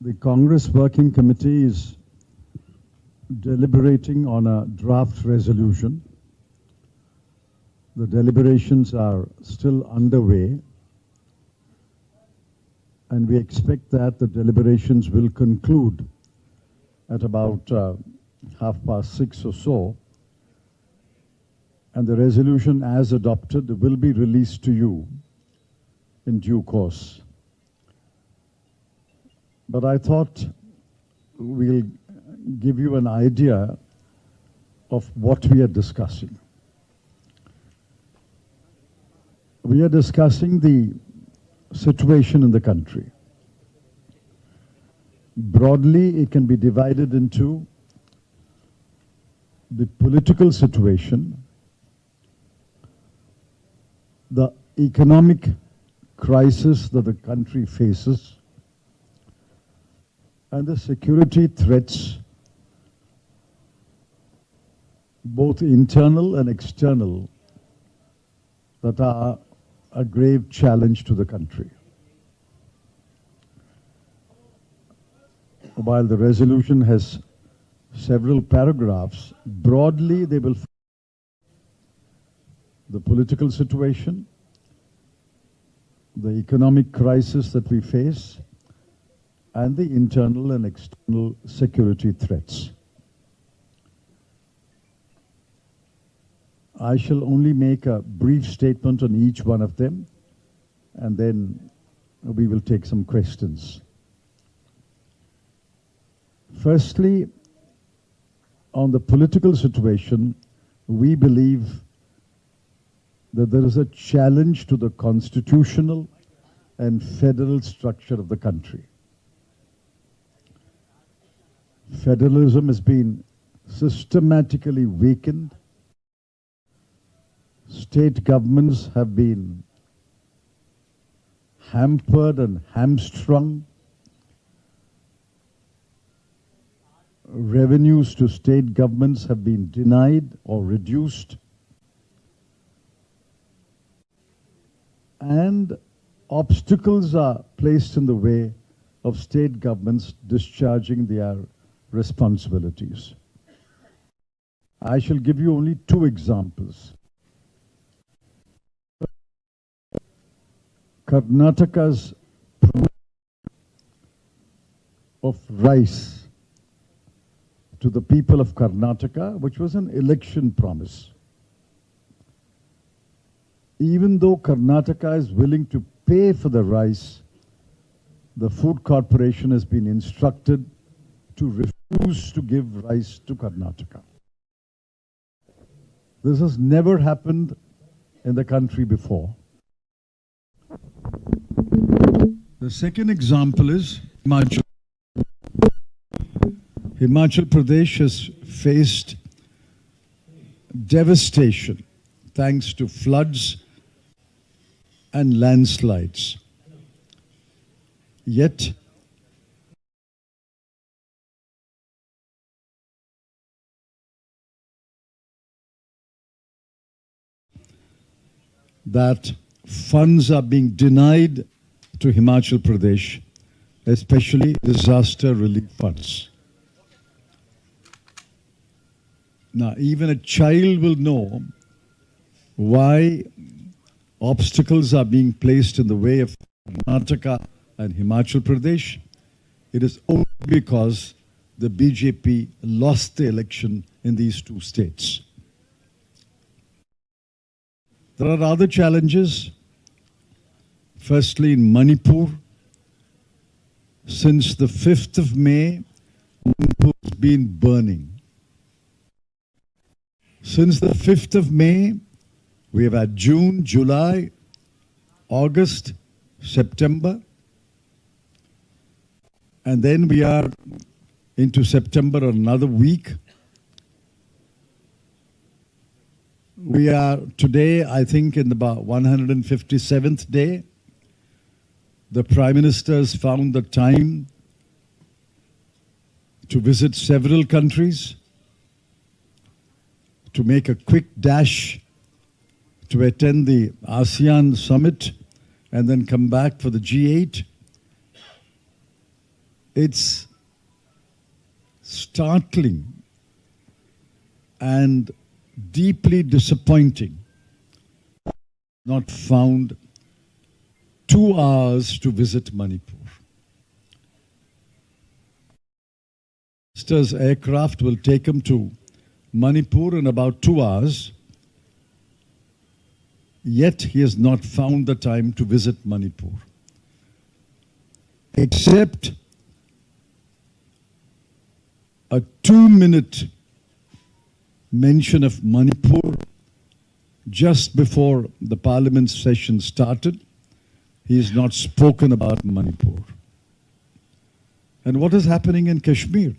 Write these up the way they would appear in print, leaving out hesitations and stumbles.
The Congress Working Committee is deliberating on a draft resolution. The deliberations are still underway, and we expect that the deliberations will conclude at about 6:30 or so, and the resolution as adopted will be released to you in due course. But I thought we'll give you an idea of what we are discussing. We are discussing the situation in the country. Broadly, it can be divided into the political situation, the economic crisis that the country faces, and the security threats, both internal and external, that are a grave challenge to the country. While the resolution has several paragraphs, broadly they will the political situation, the economic crisis that we face, and the internal and external security threats. I shall only make a brief statement on each one of them, and then we will take some questions. Firstly, on the political situation, we believe that there is a challenge to the constitutional and federal structure of the country. Federalism has been systematically weakened. State governments have been hampered and hamstrung. Revenues to state governments have been denied or reduced. And obstacles are placed in the way of state governments discharging their responsibilities. I shall give you only two examples. Karnataka's of rice to the people of Karnataka, which was an election promise. Even though Karnataka is willing to pay for the rice, the Food Corporation has been instructed to refuse to give rice to Karnataka. This has never happened in the country before. The second example is Himachal. Himachal Pradesh has faced devastation thanks to floods and landslides. Yet, that funds are being denied to Himachal Pradesh, especially disaster relief funds. Now, even a child will know why obstacles are being placed in the way of Karnataka and Himachal Pradesh. It is only because the BJP lost the election in these two states. There are other challenges. Firstly, in Manipur, since the 5th of May, Manipur has been burning. Since the 5th of May, we have had June, July, August, September, and then we are into September another week. We are today, I think, in about 157th day. The Prime Minister has found the time to visit several countries, to make a quick dash to attend the ASEAN summit and then come back for the G8. It's startling and deeply disappointing not found 2 hours to visit Manipur. Minister's aircraft will take him to Manipur in about 2 hours, yet he has not found the time to visit Manipur. Except a 2-minute mention of Manipur just before the parliament session started, he has not spoken about Manipur. And what is happening in Kashmir?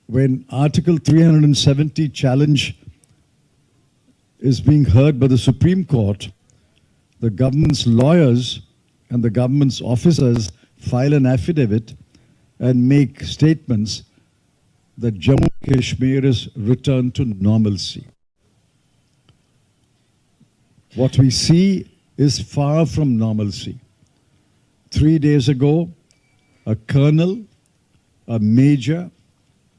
When Article 370 challenge is being heard by the Supreme Court, the government's lawyers and the government's officers file an affidavit and make statements that Jammu and Kashmir is returned to normalcy. What we see is far from normalcy. 3 days ago, a colonel, a major,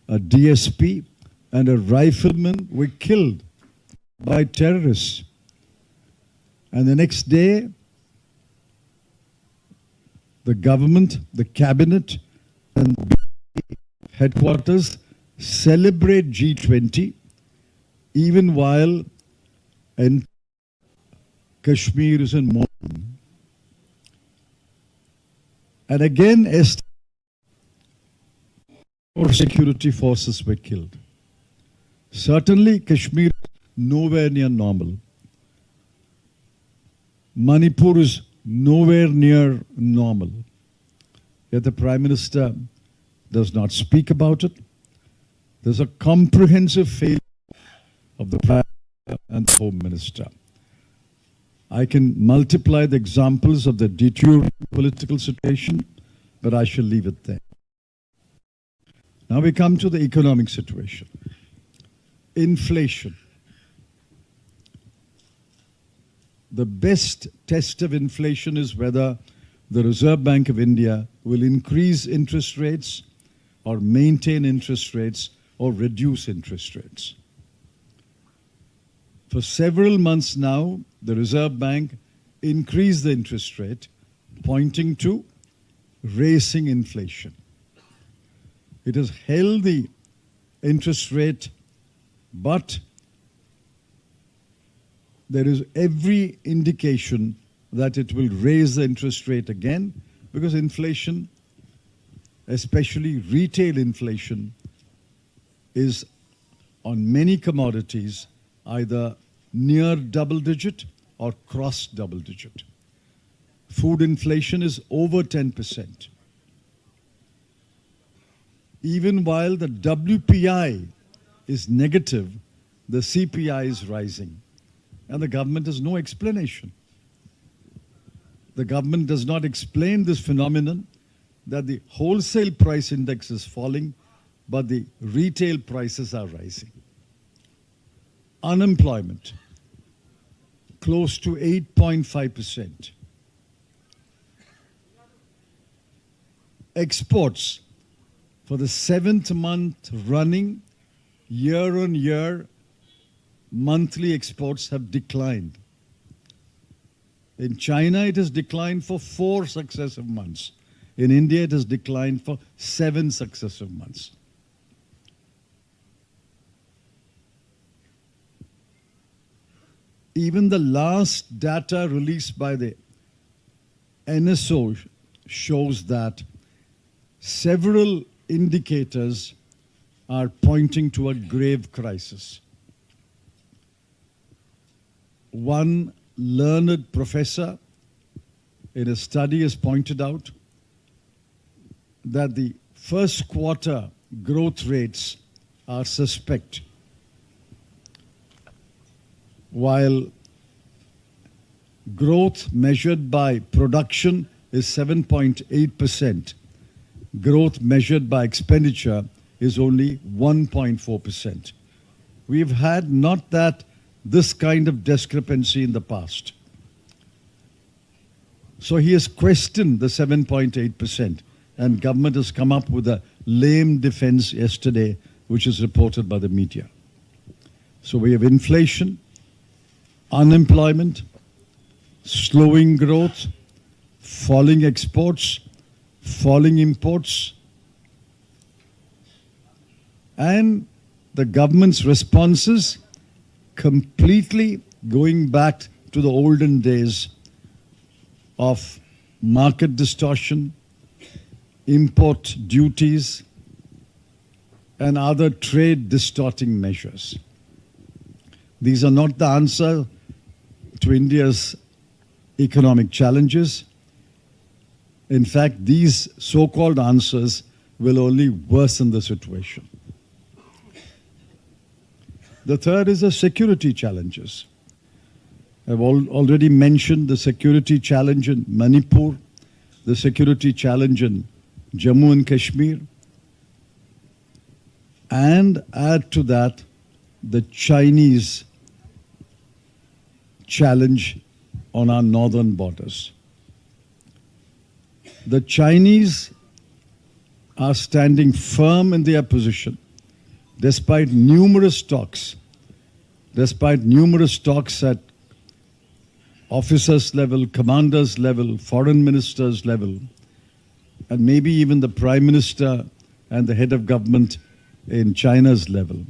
a DSP, and a rifleman were killed by terrorists. And the next day, the government, the cabinet, and headquarters celebrate G20, even while Kashmir is in mourning. And again, more security forces were killed. Certainly, Kashmir is nowhere near normal. Manipur is nowhere near normal. Yet the Prime Minister does not speak about it. There's a comprehensive failure of the Prime Minister and the Home Minister. I can multiply the examples of the deteriorating political situation, but I shall leave it there. Now we come to the economic situation. Inflation. The best test of inflation is whether the Reserve Bank of India will increase interest rates or maintain interest rates or reduce interest rates. For several months now, the Reserve Bank increased the interest rate, pointing to racing inflation. It has held the interest rate, but there is every indication that it will raise the interest rate again because inflation, especially retail inflation, is on many commodities either near double digit or cross double digit. Food inflation is over 10%. Even while the WPI is negative, the CPI is rising. And the government has no explanation. The government does not explain this phenomenon that the wholesale price index is falling, but the retail prices are rising. Unemployment, close to 8.5%. Exports, for the 7th month running, year on year, monthly exports have declined. In China, it has declined for 4 successive months. In India, it has declined for 7 successive months. Even the last data released by the NSO shows that several indicators are pointing to a grave crisis. One learned professor in a study has pointed out that the first quarter growth rates are suspect, while growth measured by production is 7.8%. Growth measured by expenditure is only 1.4%. We've had not this kind of discrepancy in the past. So he has questioned the 7.8%, and government has come up with a lame defense yesterday, which is reported by the media. So we have inflation, unemployment, slowing growth, falling exports, falling imports, and the government's responses completely going back to the olden days of market distortion, import duties, and other trade distorting measures. These are not the answer to India's economic challenges. In fact, these so-called answers will only worsen the situation. The third is the security challenges. I've already mentioned the security challenge in Manipur, the security challenge in Jammu and Kashmir, and add to that the Chinese challenge on our northern borders. The Chinese are standing firm in their position despite numerous talks at officers level, commanders level, foreign ministers level, and maybe even the Prime Minister and the head of government in China's level.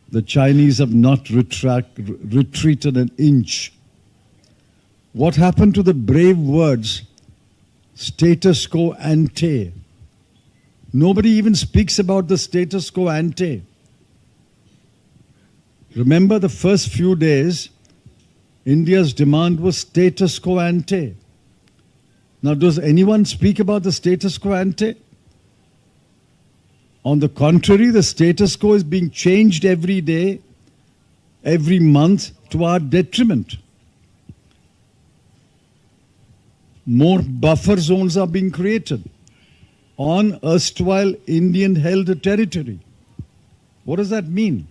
The Chinese have not retreated an inch. What happened to the brave words, status quo ante? Nobody even speaks about the status quo ante. Remember the first few days, India's demand was status quo ante. Now, does anyone speak about the status quo ante? On the contrary, the status quo is being changed every day, every month to our detriment. More buffer zones are being created on erstwhile Indian-held territory. What does that mean?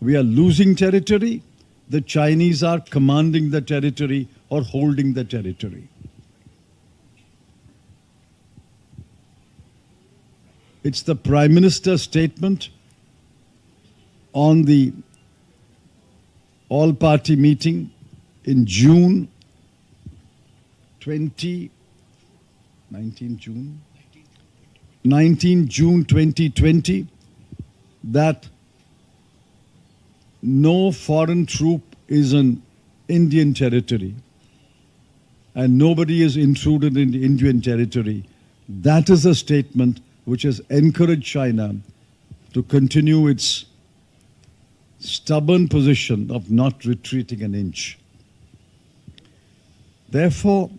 We are losing territory. The Chinese are commanding the territory or holding the territory. It's the Prime Minister's statement on the all-party meeting in June 2020 that no foreign troop is in Indian territory and nobody is intruded in Indian territory. That is a statement which has encouraged China to continue its stubborn position of not retreating an inch. Therefore,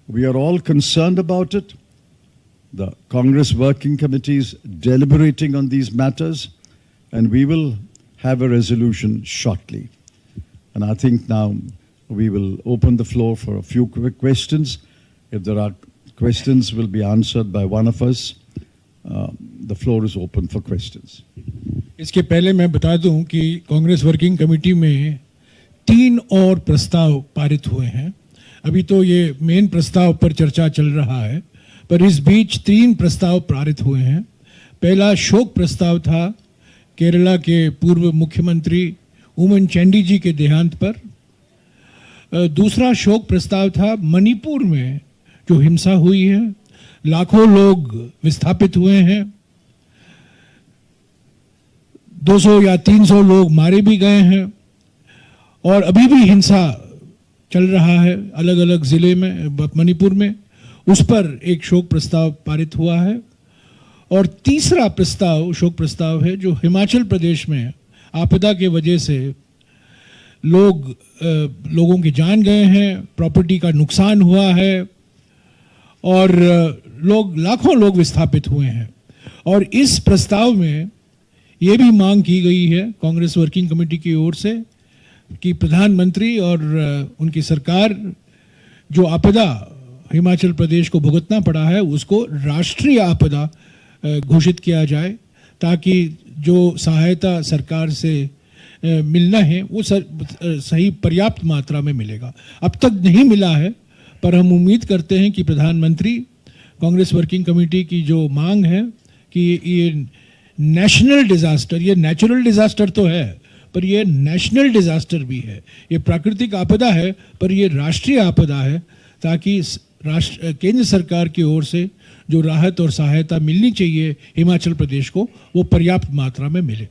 we are all concerned about it. The Congress Working Committee is deliberating on these matters, and we will have a resolution shortly. And I think now we will open the floor for a few quick questions. If there are questions, will be answered by one of us. The floor is open for questions. इसके पहले मैं बता दूं कि Congress working committee में 3 और प्रस्ताव पारित हुए हैं। अभी तो ये मेन प्रस्ताव पर चर्चा चल रहा है, पर इस बीच 3 प्रस्ताव पारित हुए हैं। पहला शोक प्रस्ताव था केरला के पूर्व मुख्यमंत्री उमन चैंडी जी के देहांत पर। दूसरा शोक प्रस्ताव था मणिपुर में जो हिंसा हुई है, लाखों लोग विस्थापित हुए हैं, 200 या 300 लोग मारे भी गए हैं और अभी भी हिंसा चल रहा है अलग अलग जिले में, मणिपुर में। उस पर एक शोक प्रस्ताव पारित हुआ है। और तीसरा प्रस्ताव शोक प्रस्ताव है जो हिमाचल प्रदेश में आपदा के वजह से लोगों की जान गए हैं, प्रॉपर्टी का नुकसान हुआ है और लाखों लोग विस्थापित हुए हैं। और इस प्रस्ताव में ये भी मांग की गई है कांग्रेस वर्किंग कमेटी की ओर से कि प्रधानमंत्री और उनकी सरकार जो आपदा हिमाचल प्रदेश को भुगतना पड़ा है उसको राष्ट्रीय आपदा घोषित किया जाए, ताकि जो सहायता सरकार से मिलना है वो सही पर्याप्त मात्रा में मिलेगा। अब तक नहीं मिला है, पर हम उम्मीद करते हैं कि प्रधानमंत्री कांग्रेस वर्किंग कमेटी की जो मांग है कि ये नेशनल डिजास्टर, ये नेचुरल डिजास्टर तो है पर ये नेशनल डिजास्टर भी है, ये प्राकृतिक आपदा है पर ये राष्ट्रीय आपदा है, ताकि केंद्र सरकार की ओर से जो राहत और सहायता मिलनी चाहिए हिमाचल प्रदेश को वो पर्याप्त मात्रा में मिले।